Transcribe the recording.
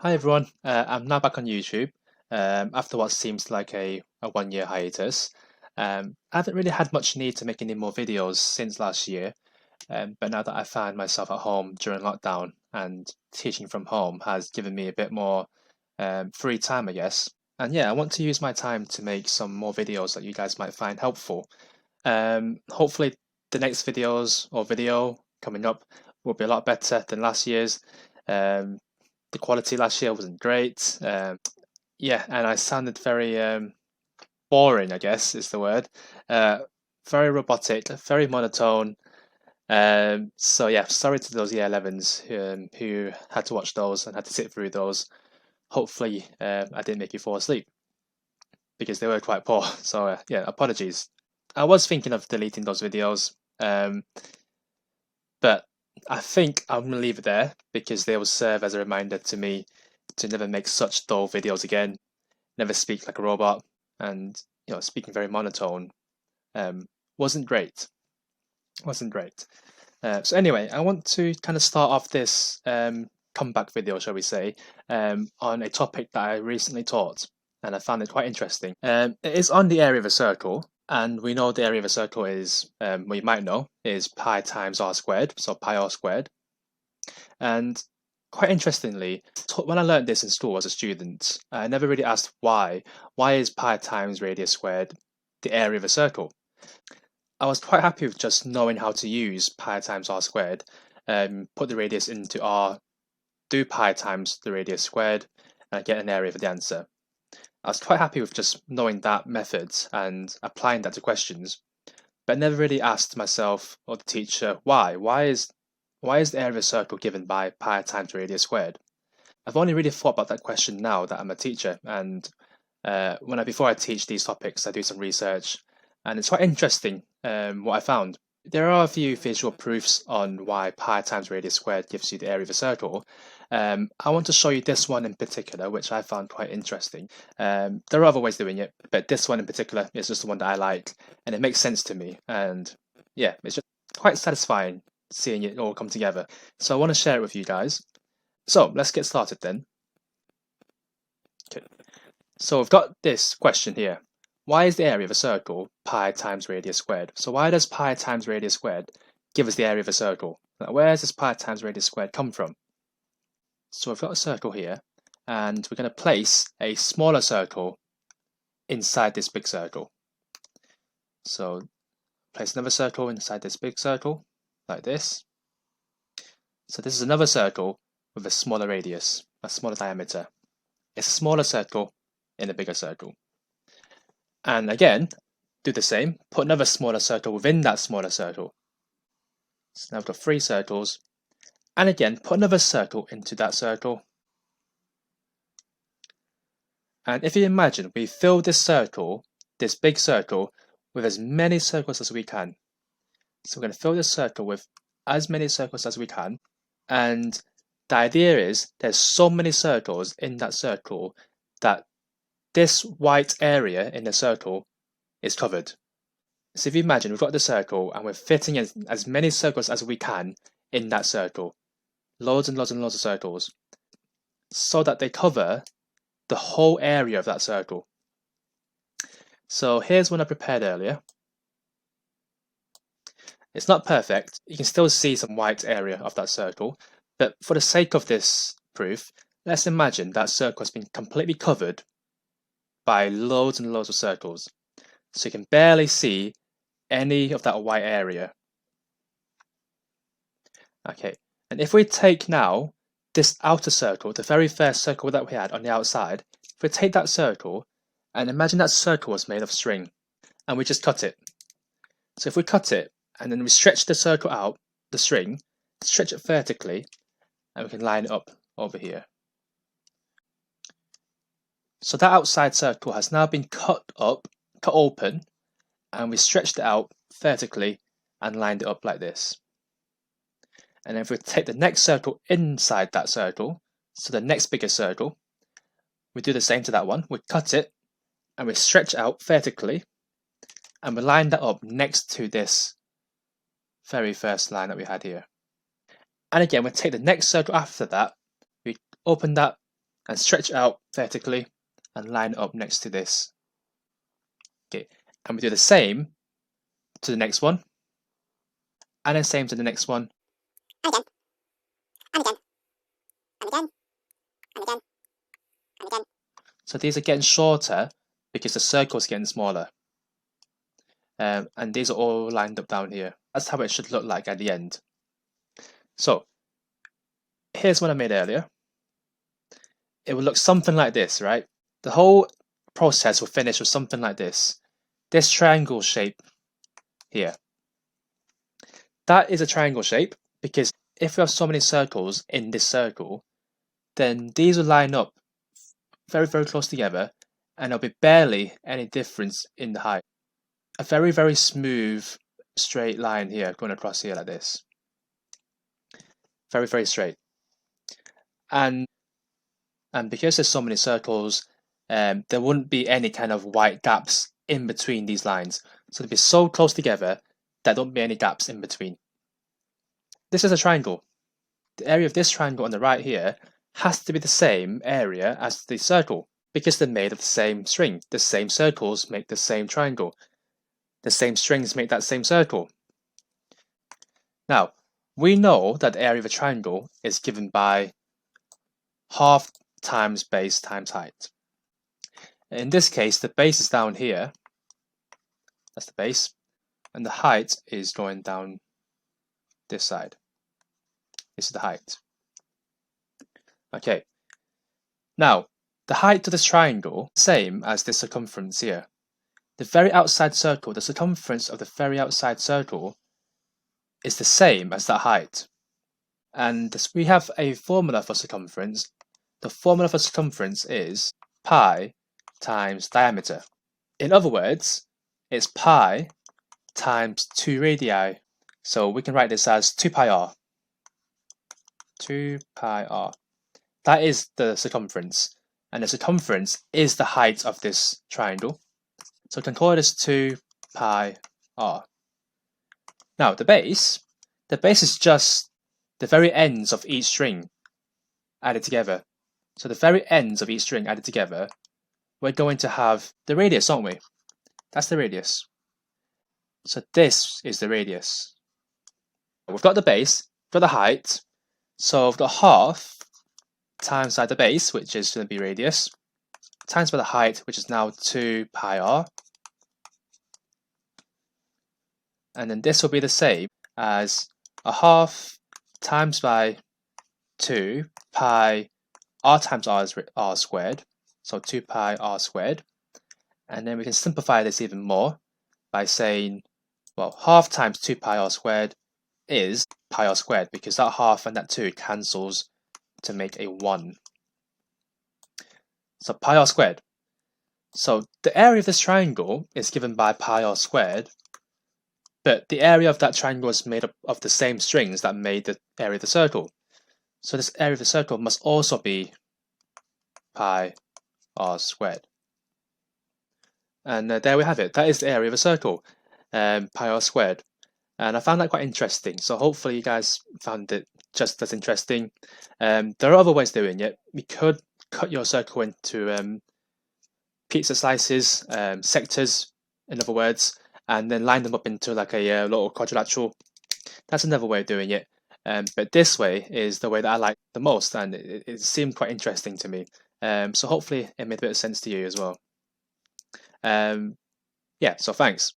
Hi everyone, I'm now back on YouTube after what seems like a 1 year hiatus. I haven't really had much need to make any more videos since last year, but now that I find myself at home during lockdown and teaching from home has given me a bit more free time, I guess. And yeah, I want to use my time to make some more videos that you guys might find helpful. Hopefully, the next video coming up will be a lot better than last year's. Um, the quality last year wasn't great. Yeah, and I sounded very boring, I guess is the word. Uh, very robotic, very monotone. So yeah, sorry to those year 11s who had to watch those and had to sit through those. Hopefully, I didn't make you fall asleep because they were quite poor. So yeah, apologies. I was thinking of deleting those videos, um, but I think I'm gonna leave it there because they will serve as a reminder to me to never make such dull videos again, never speak like a robot, and speaking very monotone um, wasn't great. Wasn't great. So anyway, I want to kind of start off this comeback video, shall we say, on a topic that I recently taught, and I found it quite interesting. It is on the area of a circle, and we know the area of a circle is, well, you might know, is pi times r squared, so pi r squared. And quite interestingly, when I learned this in school as a student, I never really asked why. Why is pi times radius squared the area of a circle? I was quite happy with just knowing how to use pi times r squared, put the radius into r, do pi times the radius squared, and get an area for the answer. I was quite happy with just knowing that method and applying that to questions, but I never really asked myself or the teacher why. Why is the area of a circle given by pi times radius squared? I've only really thought about that question now that I'm a teacher, and before I teach these topics, I do some research, and it's quite interesting what I found. There are a few visual proofs on why pi times radius squared gives you the area of a circle. I want to show you this one in particular, which I found quite interesting. There are other ways of doing it, but this one in particular is just the one that I like, and it makes sense to me. And yeah, it's just quite satisfying seeing it all come together. So I want to share it with you guys. So let's get started then. Okay. So we've got this question here. Why is the area of a circle pi times radius squared? So why does pi times radius squared give us the area of a circle? Now, where does this pi times radius squared come from? So we've got a circle here, and we're going to place a smaller circle inside this big circle. So place another circle inside this big circle, like this. So this is another circle with a smaller radius, a smaller diameter. It's a smaller circle in a bigger circle. And again, do the same, put another smaller circle within that smaller circle. So now we've got 3 circles, and again, put another circle into that circle. And if you imagine, we fill this circle, this big circle, with as many circles as we can. So we're going to fill this circle with as many circles as we can. And the idea is there's so many circles in that circle that this white area in the circle is covered. So if you imagine we've got the circle and we're fitting as many circles as we can in that circle, loads and loads and loads of circles, so that they cover the whole area of that circle. So here's one I prepared earlier. It's not perfect, you can still see some white area of that circle, but for the sake of this proof, let's imagine that circle has been completely covered by loads and loads of circles. So you can barely see any of that white area. Okay, and if we take now this outer circle, the very first circle that we had on the outside, if we take that circle and imagine that circle was made of string and we just cut it. So if we cut it and then we stretch the circle out, the string, stretch it vertically, and we can line it up over here. So that outside circle has now been cut open, and we stretched it out vertically and lined it up like this. And if we take the next circle inside that circle, so the next bigger circle, we do the same to that one. We cut it and we stretch out vertically and we line that up next to this very first line that we had here. And again, we take the next circle after that, we open that and stretch it out vertically and line it up next to this. Okay, and we do the same to the next one, and the same to the next one, and again, and again, and again, and again, and again. So these are getting shorter because the circle is getting smaller. And these are all lined up down here. That's how it should look like at the end. So here's what I made earlier. It will look something like this, right? The whole process will finish with something like this. This triangle shape here. That is a triangle shape because if we have so many circles in this circle, then these will line up very, very close together and there'll be barely any difference in the height. A very, very smooth straight line here going across here like this. Very, very straight. And because there's so many circles, there wouldn't be any kind of white gaps in between these lines. So they'd be so close together that there don't be any gaps in between. This is a triangle. The area of this triangle on the right here has to be the same area as the circle because they're made of the same string. The same circles make the same triangle. The same strings make that same circle. Now, we know that the area of a triangle is given by half times base times height. In this case, the base is down here. That's the base. And the height is going down this side. This is the height. Okay. Now, the height of this triangle is the same as the circumference here. The very outside circle, the circumference of the very outside circle is the same as that height. And we have a formula for circumference. The formula for circumference is pi times diameter. In other words, it's pi times 2 radii. So we can write this as 2 pi r. 2 pi r. That is the circumference. And the circumference is the height of this triangle. So we can call this 2 pi r. Now the base is just the very ends of each string added together. So the very ends of each string added together, we're going to have the radius, aren't we? That's the radius. So this is the radius. We've got the base, we've got the height. So we've got half times by the base, which is going to be radius, times by the height, which is now 2 pi r. And then this will be the same as a half times by 2 pi r times r squared. So 2 pi r squared. And then we can simplify this even more by saying, well, half times 2 pi r squared is pi r squared because that half and that 2 cancels to make a 1. So pi r squared. So the area of this triangle is given by pi r squared, but the area of that triangle is made up of the same strings that made the area of the circle. So this area of the circle must also be pi r squared. And there we have it. That is the area of a circle, pi r squared. And I found that quite interesting. So hopefully you guys found it just as interesting. There are other ways of doing it. We could cut your circle into pizza slices, sectors, in other words, and then line them up into like a little quadrilateral. That's another way of doing it. But this way is the way that I like the most, and it seemed quite interesting to me. So hopefully it made a bit of sense to you as well. Yeah, so thanks.